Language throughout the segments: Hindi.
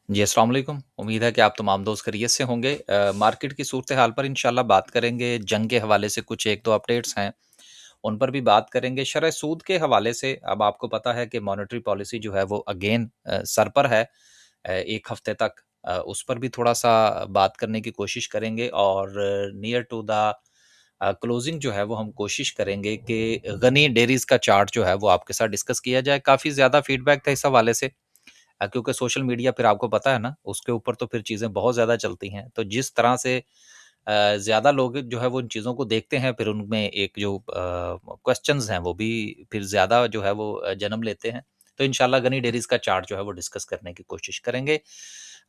जी, अस्सलाम वालेकुम। उम्मीद है कि आप तमाम दोस्त खैरियत से होंगे। मार्केट की सूरत-ए-हाल पर इंशाल्लाह बात करेंगे, जंग के हवाले से कुछ 1-2 अपडेट्स हैं, उन पर भी बात करेंगे। शरह सूद के हवाले से अब आपको पता है कि मॉनेटरी पॉलिसी जो है वो अगेन सर पर है 1 हफ्ते तक। उस पर भी थोड़ा-सा बात करने की कोशिश करेंगे और नियर टू द क्लोजिंग जो है वो हम कोशिश करेंगे कि गनी डेयरीज़ का चार्ट जो है वो आपके साथ डिस्कस किया जाए। काफ़ी ज़्यादा फीडबैक था इस हवाले से। क्योंकि सोशल मीडिया फिर आपको पता है ना, उसके ऊपर तो फिर चीज़ें बहुत ज़्यादा चलती हैं। तो जिस तरह से ज़्यादा लोग जो है वो इन चीज़ों को देखते हैं, फिर उनमें एक जो क्वेश्चन्स हैं, वो भी फिर ज़्यादा जो है वो जन्म लेते हैं। तो इंशाल्लाह गनी डेयरीज़ का चार्ट जो है वो डिस्कस करने की कोशिश करेंगे।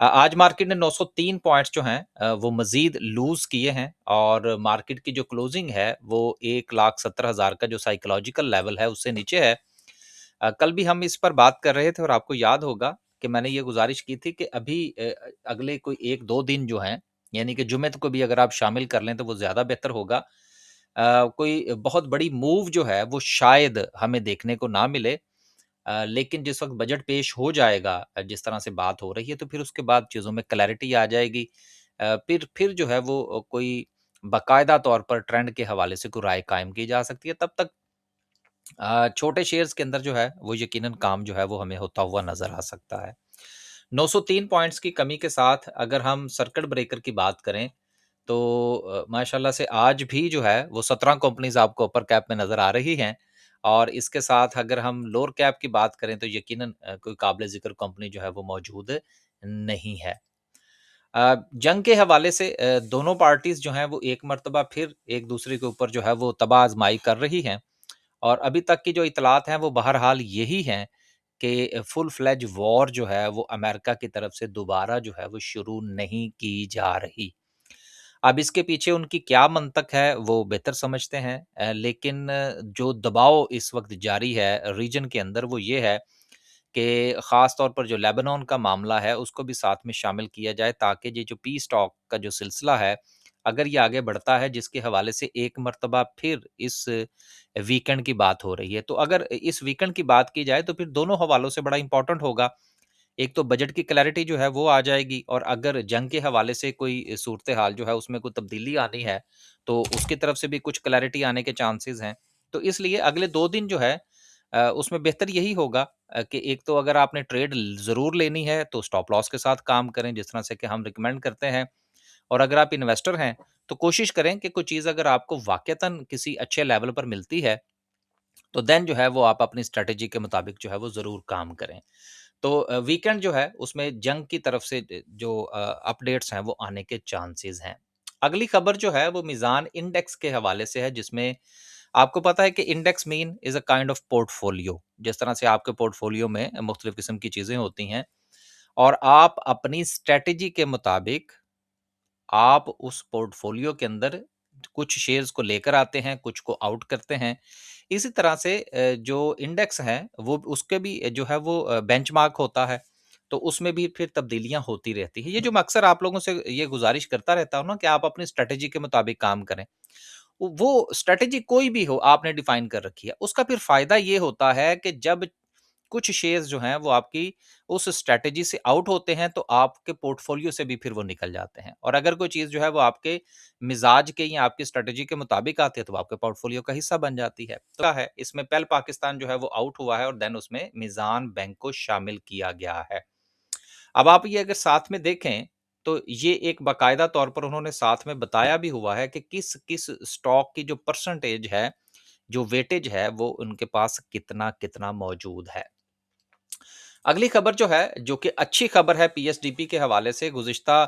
आज मार्केट ने 903 पॉइंट्स जो हैं वो मज़ीद लूज़ किए हैं और मार्केट की जो क्लोजिंग है, वो 1,70,000 का जो साइकोलॉजिकल लेवल है, उससे नीचे है। कल भी हम इस पर बात कर रहे थे और आपको याद होगा कि मैंने ये गुज़ारिश की थी कि अभी अगले कोई 1-2 दिन जो हैं, यानी कि जुमे को भी अगर आप शामिल कर लें तो वो ज़्यादा बेहतर होगा। कोई बहुत बड़ी मूव जो है वो शायद हमें देखने को ना मिले। लेकिन जिस वक़्त बजट पेश हो जाएगा जिस तरह से बात हो रही है तो फिर उसके बाद चीज़ों में क्लैरिटी आ जाएगी। फिर जो है वो कोई बाकायदा तौर पर ट्रेंड के हवाले से कोई राय कायम की जा सकती है। तब तक छोटे शेयर्स के अंदर जो है वो यकीनन काम जो है वो हमें होता हुआ नज़र आ सकता है। 903 पॉइंट्स की कमी के साथ अगर हम सर्किट ब्रेकर की बात करें तो माशाल्लाह से आज भी जो है वो 17 कंपनीज़ आपको अपर कैप में नज़र आ रही हैं और इसके साथ अगर हम लोअर कैप की बात करें तो यकीनन कोई काबिल ज़िक्र कंपनी जो है वो मौजूद नहीं है। जंग के हवाले से दोनों पार्टीज़ जो हैं वो एक मर्तबा फिर एक दूसरे के ऊपर जो है वो तबाह आज़माई कर रही हैं। और अभी तक की जो इत्तलात हैं वो बहरहाल यही हैं कि फुल फ्लेज वॉर जो है वो अमेरिका की तरफ से दोबारा जो है वो शुरू नहीं की जा रही। अब इसके पीछे उनकी क्या मंतक है वो बेहतर समझते हैं लेकिन जो दबाव इस वक़्त जारी है रीजन के अंदर वो ये है कि ख़ास तौर पर जो लेबनान का मामला है उसको भी साथ में शामिल किया जाए ताकि ये जो पीस टॉक का जो सिलसिला है, अगर ये आगे बढ़ता है जिसके हवाले से एक मर्तबा फिर इस वीकेंड की बात हो रही है। तो अगर इस वीकेंड की बात की जाए तो फिर दोनों हवालों से बड़ा इम्पोर्टेंट होगा। एक तो बजट की क्लैरिटी जो है वो आ जाएगी और अगर जंग के हवाले से कोई सूरत-ए-हाल जो है उसमें कोई तब्दीली आनी है, तो उसकी तरफ से भी कुछ क्लैरिटी आने के चांसेज़ हैं। तो इसलिए अगले 2 दिन जो है उसमें बेहतर यही होगा कि एक तो अगर आपने ट्रेड ज़रूर लेनी है तो स्टॉप लॉस के साथ काम करें जिस तरह से कि हम रिकमेंड करते हैं और अगर आप इन्वेस्टर हैं तो कोशिश करें कि कोई चीज़ अगर आपको वाक़यतन किसी अच्छे लेवल पर मिलती है, तो देन जो है वो आप अपनी स्ट्रैटेजी के मुताबिक जो है वो ज़रूर काम करें। तो वीकेंड जो है उसमें जंग की तरफ से जो अपडेट्स हैं वो आने के चांसेस हैं। अगली खबर जो है वो मीज़ान इंडेक्स के हवाले से है जिसमें आपको पता है कि index mean is a kind of portfolio जिस तरह से आपके पोर्टफोलियो में मुख्तलिफ किस्म की चीज़ें होती हैं और आप अपनी स्ट्रैटेजी के मुताबिक आप उस पोर्टफोलियो के अंदर कुछ शेयर्स को लेकर आते हैं, कुछ को आउट करते हैं। इसी तरह से जो इंडेक्स है वो उसके भी जो है वो बेंचमार्क होता है, तो उसमें भी फिर तब्दीलियाँ होती रहती हैं। ये जो मैं अक्सर आप लोगों से ये गुज़ारिश करता रहता हूँ ना कि आप अपनी स्ट्रैटेजी के मुताबिक काम करें। वो स्ट्रैटेजी कोई भी हो आपने डिफ़ाइन कर रखी है, उसका फिर फ़ायदा ये होता है कि जब कुछ शेयर्स जो हैं वो आपकी उस स्ट्रैटेजी से आउट होते हैं तो आपके पोर्टफोलियो से भी फिर वो निकल जाते हैं और अगर कोई चीज़ जो है वो आपके मिजाज के या आपकी स्ट्रैटेजी के मुताबिक आती है तो वो आपके पोर्टफोलियो का हिस्सा बन जाती है। तो क्या है इसमें पहल पाकिस्तान जो है वो आउट हुआ है और देन उसमें मीज़ान बैंक को शामिल किया गया है। अब आप ये अगर साथ में देखें तो ये एक बाकायदा तौर पर उन्होंने साथ में बताया भी हुआ है कि किस-किस स्टॉक की जो परसेंटेज है, जो वेटेज है वो उनके पास कितना-कितना मौजूद है। अगली खबर जो है, जो कि अच्छी खबर है पीएसडीपी के हवाले से गुज़िश्ता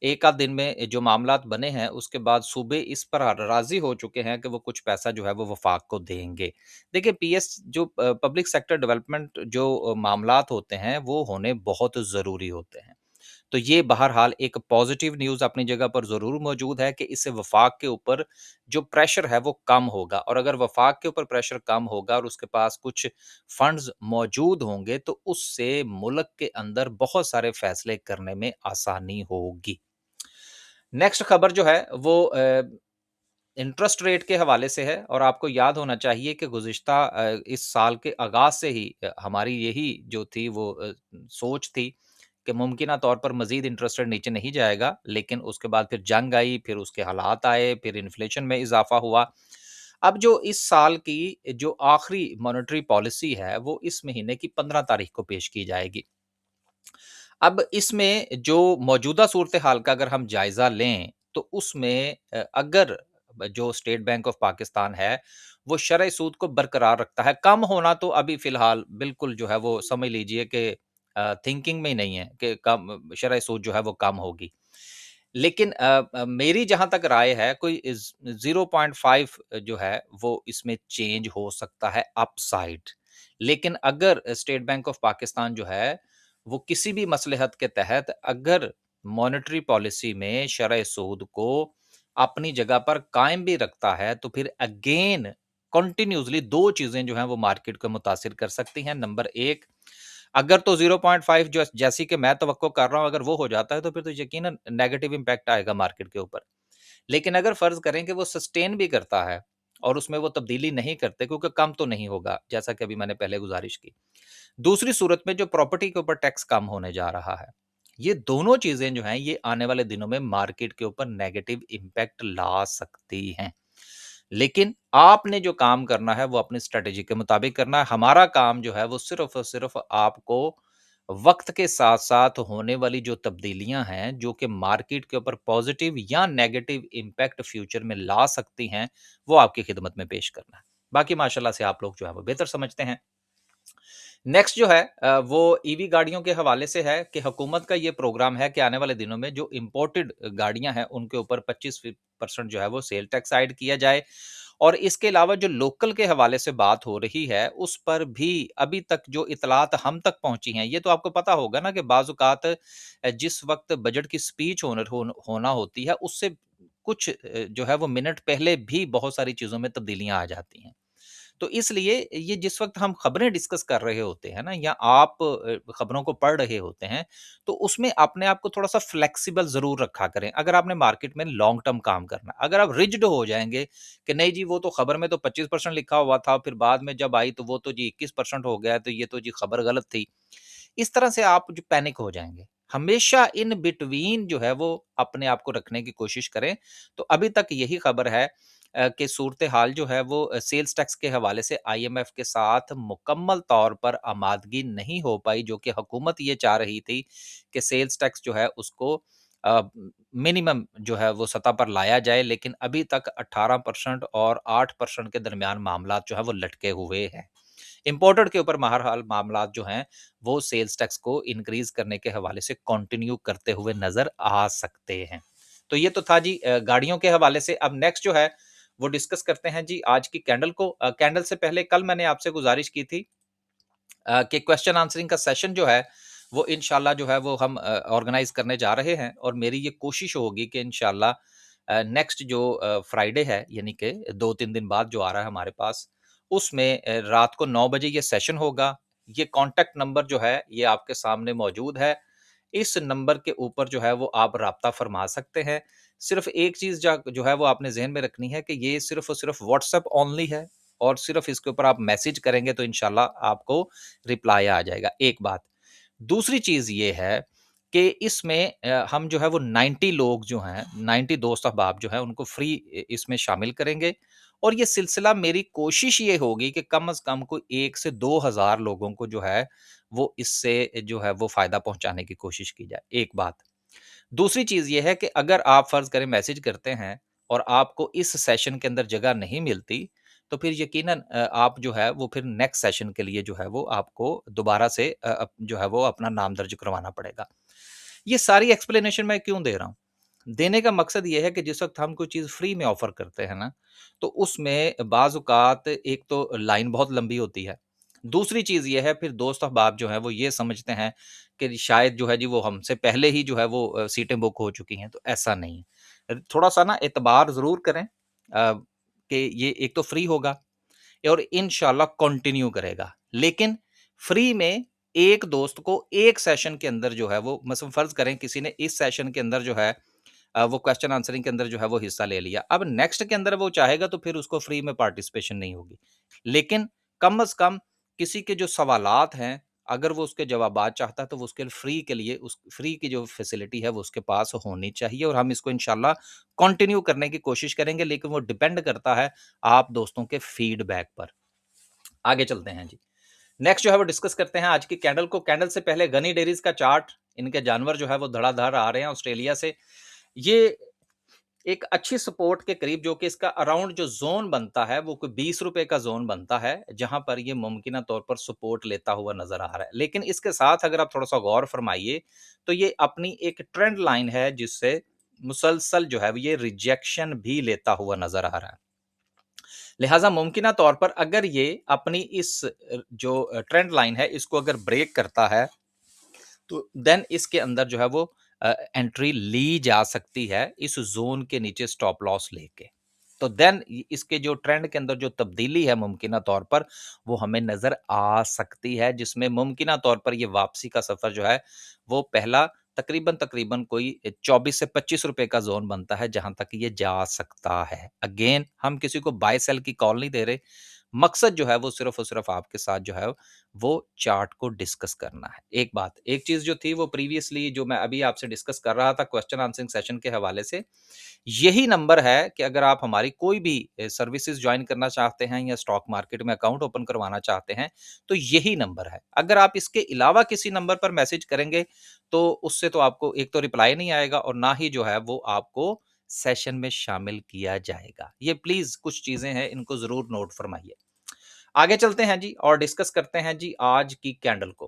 1 आध दिन में जो मामलात बने हैं, उसके बाद सूबे इस पर राज़ी हो चुके हैं कि वो कुछ पैसा जो है वो वफ़ाक को देंगे। देखिए पीएस जो पब्लिक सेक्टर डेवलपमेंट जो मामलात होते हैं, वो होने बहुत ज़रूरी होते हैं। तो ये बहरहाल एक पॉजिटिव न्यूज़ अपनी जगह पर ज़रूर मौजूद है कि इससे वफ़ाक के ऊपर जो प्रेशर है वो कम होगा और अगर वफ़ाक के ऊपर प्रेशर कम होगा और उसके पास कुछ फंड्स मौजूद होंगे तो उससे मुल्क के अंदर बहुत सारे फ़ैसले करने में आसानी होगी। नेक्स्ट खबर जो है वो इंटरेस्ट रेट के हवाले से है और आपको याद होना चाहिए कि गुज़िश्ता इस साल के आगाज़ से ही हमारी यही जो थी वो सोच थी कि मुमकिना तौर पर मज़ीद इंटरेस्ट रेट नीचे नहीं जाएगा, लेकिन उसके बाद फिर जंग आई, फिर उसके हालात आए, फिर इन्फ्लेशन में इज़ाफ़ा हुआ। अब जो इस साल की जो आखिरी मॉनेटरी पॉलिसी है, वो इस महीने की 15 तारीख को पेश की जाएगी। अब इसमें जो मौजूदा सूरत-ए-हाल का अगर हम जायज़ा लें, तो उसमें अगर जो स्टेट बैंक ऑफ पाकिस्तान है, वो शरह सूद को बरकरार रखता है। कम होना तो अभी फ़िलहाल बिल्कुल जो है वो समझ लीजिए कि थिंकिंग में ही नहीं है कि कम शरह सूद जो है वो कम होगी। लेकिन मेरी जहाँ तक राय है कोई इज़ 0.5 जो है वो इसमें चेंज हो सकता है अपसाइड। लेकिन अगर स्टेट बैंक ऑफ पाकिस्तान जो है, वो किसी भी मसलहत के तहत अगर मॉनेटरी पॉलिसी में शरह सूद को अपनी जगह पर कायम भी रखता है, तो फिर अगेन कंटिन्यूअसली 2 चीज़ें जो हैं वो मार्केट को मुतासिर कर सकती हैं। नंबर 1, अगर तो 0.5 जो जैसी कि मैं तवक्को कर रहा हूँ, अगर वो हो जाता है, तो फिर तो यकीनन नेगेटिव इम्पैक्ट आएगा मार्केट के ऊपर। लेकिन अगर फ़र्ज़ करें कि वो सस्टेन भी करता है और उसमें वो तब्दीली नहीं करते क्योंकि कम तो नहीं होगा, जैसा कि अभी मैंने पहले गुज़ारिश की। दूसरी सूरत में जो प्रॉपर्टी के ऊपर टैक्स कम होने जा रहा है, ये दोनों चीज़ें जो हैं, ये आने वाले दिनों में मार्केट के ऊपर नेगेटिव इम्पैक्ट ला सकती हैं। लेकिन आपने जो काम करना है वो अपनी स्ट्रैटेजी के मुताबिक करना है। हमारा काम जो है वो सिर्फ़ और सिर्फ़ आपको वक़्त के साथ-साथ होने वाली जो तब्दीलियाँ हैं, जो कि मार्केट के ऊपर पॉज़िटिव या नेगेटिव इम्पैक्ट फ्यूचर में ला सकती हैं, वो आपकी खिदमत में पेश करना है। बाकी माशाअल्लाह से आप लोग जो है वो बेहतर समझते हैं। नेक्स्ट जो है वो ईवी गाड़ियों के हवाले से है कि हुकूमत का ये प्रोग्राम है कि आने वाले दिनों में जो इम्पोर्टेड गाड़ियाँ हैं, उनके ऊपर 25% जो है वो सेल टैक्स ऐड किया जाए और इसके अलावा जो लोकल के हवाले से बात हो रही है, उस पर भी अभी तक जो इत्तलात हम तक पहुँची हैं, ये तो आपको पता होगा ना कि बाज़-औक़ात जिस वक़्त बजट की स्पीच होना होती है, उससे कुछ जो है वो मिनट पहले भी बहुत सारी चीज़ों में तब्दीलियाँ आ जाती हैं। तो इसलिए ये जिस वक़्त हम खबरें डिस्कस कर रहे होते हैं ना या आप खबरों को पढ़ रहे होते हैं, तो उसमें अपने आप को थोड़ा-सा फ्लेक्सिबल ज़रूर रखा करें। अगर आपने मार्केट में लॉन्ग टर्म काम करना है। अगर आप रिजिड हो जाएँगे कि नहीं जी वो तो खबर में तो 25% लिखा हुआ था, फिर बाद में जब आई तो वो तो जी 21% हो गया, तो ये तो जी खबर गलत थी। इस तरह से आप जो पैनिक हो जाएँगे। हमेशा इन बिटवीन जो है वो अपने आप को रखने की कोशिश करें। तो अभी तक यही खबर है कि सूरत-ए-हाल जो है वो सेल्स टैक्स के हवाले से आईएमएफ के साथ मुकम्मल तौर पर आमादगी नहीं हो पाई, जो कि हुकूमत ये चाह रही थी कि सेल्स टैक्स जो है उसको अ, मिनिमम जो है वो सतह पर लाया जाए, लेकिन अभी तक 18% और 8% के दरमियान मामलात जो है वो लटके हुए हैं। इम्पोर्टेड के ऊपर बहरहाल मामलात जो हैं, वो सेल्स टैक्स को इंक्रीज़ करने के हवाले से कंटिन्यू करते हुए नज़र आ सकते हैं। तो ये तो था जी गाड़ियों के हवाले से। अब नेक्स्ट जो है, वो डिस्कस करते हैं जी आज की कैंडल को। कैंडल से पहले कल मैंने आपसे गुज़ारिश की थी कि क्वेश्चन आंसरिंग का सेशन जो है, वो इंशाल्लाह जो है वो हम ऑर्गेनाइज़ करने जा रहे हैं और मेरी ये कोशिश होगी कि इंशाल्लाह नेक्स्ट जो फ्राइडे है, यानी कि 2-3 दिन बाद जो आ रहा है हमारे पास, उसमें रात को 9 बजे ये सेशन होगा। ये कॉन्टैक्ट नंबर जो है, ये आपके सामने मौजूद है। इस नंबर के ऊपर जो है वो आप राब्ता फ़रमा सकते हैं। सिर्फ़ एक चीज़ जो है वो आपने ज़हन में रखनी है कि ये सिर्फ़ और सिर्फ़ व्हाट्सएप ओनली है और सिर्फ़ इसके ऊपर आप मैसेज करेंगे तो इंशाल्लाह आपको रिप्लाई आ जाएगा, एक बात। दूसरी चीज़ ये है कि इसमें हम जो है वो 90 लोग जो हैं, 90 दोस्त अहबाब जो हैं उनको फ्री इसमें शामिल करेंगे और ये सिलसिला मेरी कोशिश ये होगी कि कम से कम कोई 1 से 2000 लोगों को जो है, वो इससे जो है वो फ़ायदा पहुँचाने की कोशिश की जाए, एक बात। दूसरी चीज़ ये है कि अगर आप फ़र्ज़ करें मैसेज करते हैं और आपको इस सेशन के अंदर जगह नहीं मिलती, तो फिर यकीनन आप जो है वो फिर नेक्स्ट सेशन के लिए जो है वो आपको दोबारा से जो है वो अपना नाम दर्ज करवाना पड़ेगा। ये सारी एक्सप्लेनेशन मैं क्यों दे रहा हूँ? देने का मकसद ये है कि जिस वक़्त हम कोई चीज़ फ्री में ऑफ़र करते हैं ना, तो उसमें बाज़-औक़ात एक तो लाइन बहुत लंबी होती है। दूसरी चीज़ ये है फिर दोस्त अहबाब जो हैं वो ये समझते हैं कि शायद जो है जी वो हमसे पहले ही जो है वो सीटें बुक हो चुकी हैं, तो ऐसा नहीं है। थोड़ा-सा ना एतबार ज़रूर करें कि ये एक तो फ्री होगा और इंशाल्लाह कंटिन्यू करेगा। लेकिन फ्री में एक दोस्त को एक सेशन के अंदर जो है वो मसलन फ़र्ज़ करें किसी ने इस सेशन के अंदर जो है वो क्वेश्चन आंसरिंग के अंदर जो है वो हिस्सा ले लिया। अब नेक्स्ट के अंदर वो चाहेगा तो फिर उसको फ्री में पार्टिसिपेशन नहीं होगी। लेकिन कम से कम किसी के जो सवालात हैं, अगर वो उसके जवाबात चाहता है तो वो उसके फ्री के लिए उस फ्री की जो फैसिलिटी है वो उसके पास होनी चाहिए और हम इसको इंशाल्लाह कंटिन्यू करने की कोशिश करेंगे, लेकिन वो डिपेंड करता है आप दोस्तों के फीडबैक पर। आगे चलते हैं जी। नेक्स्ट जो है वो डिस्कस करते हैं आज की कैंडल को। कैंडल से पहले गनी डेयरीज का चार्ट, इनके जानवर जो है वो धड़ाधड़ आ रहे हैं ऑस्ट्रेलिया से। ये एक अच्छी सपोर्ट के करीब, जो कि इसका अराउंड जो ज़ोन बनता है वो कोई ₹20 का ज़ोन बनता है, जहाँ पर ये मुमकिना तौर पर सपोर्ट लेता हुआ नज़र आ रहा है। लेकिन इसके साथ अगर आप थोड़ा-सा गौर फरमाइए, तो ये अपनी एक ट्रेंड लाइन है जिससे मुसलसल जो है ये रिजेक्शन भी लेता हुआ नज़र आ रहा है। लिहाज़ा मुमकिना तौर पर अगर ये अपनी इस जो ट्रेंड लाइन है इसको अगर ब्रेक करता है, तो देन इसके अंदर जो है वो एंट्री ली जा सकती है इस ज़ोन के नीचे स्टॉप लॉस लेके। तो देन इसके जो ट्रेंड के अंदर जो तब्दीली है मुमकिना तौर पर वो हमें नज़र आ सकती है, जिसमें मुमकिना तौर पर ये वापसी का सफ़र जो है वो पहला तकरीबन कोई 24 से ₹25 का ज़ोन बनता है, जहाँ तक ये जा सकता है। अगेन हम किसी को बाय सेल की कॉल नहीं दे रहे। मकसद जो है वो सिर्फ़ और सिर्फ़ आपके साथ जो है वो चार्ट को डिस्कस करना है। एक बात, एक चीज़ जो थी वो प्रीवियसली जो मैं अभी आपसे डिस्कस कर रहा था क्वेश्चन आंसरिंग सेशन के हवाले से, यही नंबर है कि अगर आप हमारी कोई भी सर्विसेज़ जॉइन करना चाहते हैं या स्टॉक मार्केट में अकाउंट ओपन करवाना चाहते हैं, तो यही नंबर है। अगर आप इसके अलावा किसी नंबर पर मैसेज करेंगे, तो उससे तो आपको एक तो रिप्लाई नहीं आएगा और ना ही जो है वो आपको सेशन में शामिल किया जाएगा। ये प्लीज़ कुछ चीज़ें हैं, इनको ज़रूर नोट फरमाइए। आगे चलते हैं जी और डिस्कस करते हैं जी आज की कैंडल को।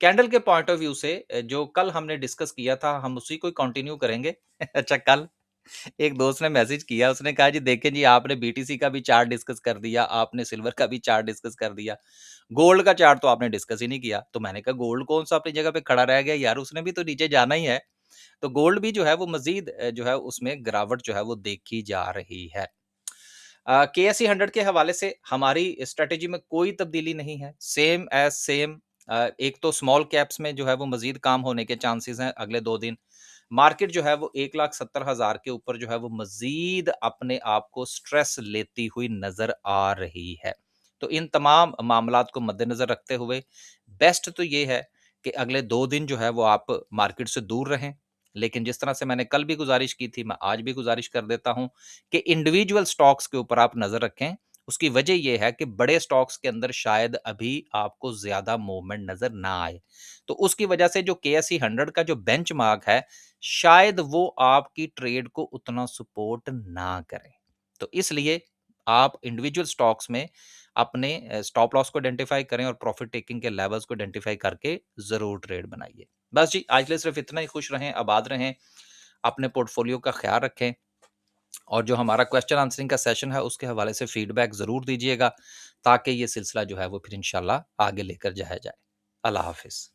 कैंडल के पॉइंट ऑफ व्यू से जो कल हमने डिस्कस किया था, हम उसी को कंटिन्यू करेंगे। अच्छा, कल एक दोस्त ने मैसेज किया, उसने कहा जी देखें जी आपने बीटीसी का भी चार्ट डिस्कस कर दिया, आपने सिल्वर का भी चार्ट डिस्कस कर दिया, गोल्ड का चार्ट तो आपने डिस्कस ही नहीं किया। तो मैंने कहा गोल्ड कौन-सा अपनी जगह पे खड़ा रह गया यार, उसने भी तो नीचे जाना ही है। तो गोल्ड भी जो है वो मज़ीद जो है उसमें गिरावट जो है वो देखी जा रही है। केएसई 100 के हवाले से हमारी स्ट्रैटेजी में कोई तब्दीली नहीं है। Same as same. एक तो स्मॉल कैप्स में जो है वो मज़ीद काम होने के चांसेज़ हैं अगले 2 दिन। मार्केट जो है वो 1,70,000 के ऊपर जो है वो मज़ीद अपने आप को स्ट्रेस लेती हुई नज़र आ रही है। तो इन तमाम मामलात को मद्देनज़र रखते हुए बेस्ट तो ये है कि अगले 2 दिन जो है वो आप मार्केट से दूर रहें। लेकिन जिस तरह से मैंने कल भी गुज़ारिश की थी, मैं आज भी गुज़ारिश कर देता हूँ कि इंडिविजुअल स्टॉक्स के ऊपर आप नज़र रखें। उसकी वजह ये है कि बड़े स्टॉक्स के अंदर शायद अभी आपको ज़्यादा मूवमेंट नज़र ना आए। तो उसकी वजह से जो केएसई 100 का जो बेंचमार्क है, शायद वो आपकी ट्रेड को उतना सपोर्ट ना करे। तो इसलिए आप इंडिविजुअल स्टॉक्स में अपने स्टॉप लॉस को आइडेंटिफ़ाई करें और प्रॉफिट टेकिंग के लेवल्स को आइडेंटिफ़ाई करके ज़रूर ट्रेड बनाइए। बस जी, आज के लिए सिर्फ़ इतना ही। खुश रहें, आबाद रहें, अपने पोर्टफोलियो का ख़्याल रखें और जो हमारा क्वेश्चन आंसरिंग का सेशन है, उसके हवाले से फीडबैक ज़रूर दीजिएगा, ताकि ये सिलसिला जो है वो फिर इंशाल्लाह आगे लेकर जाया जाए। अल्लाह हाफ़िज़।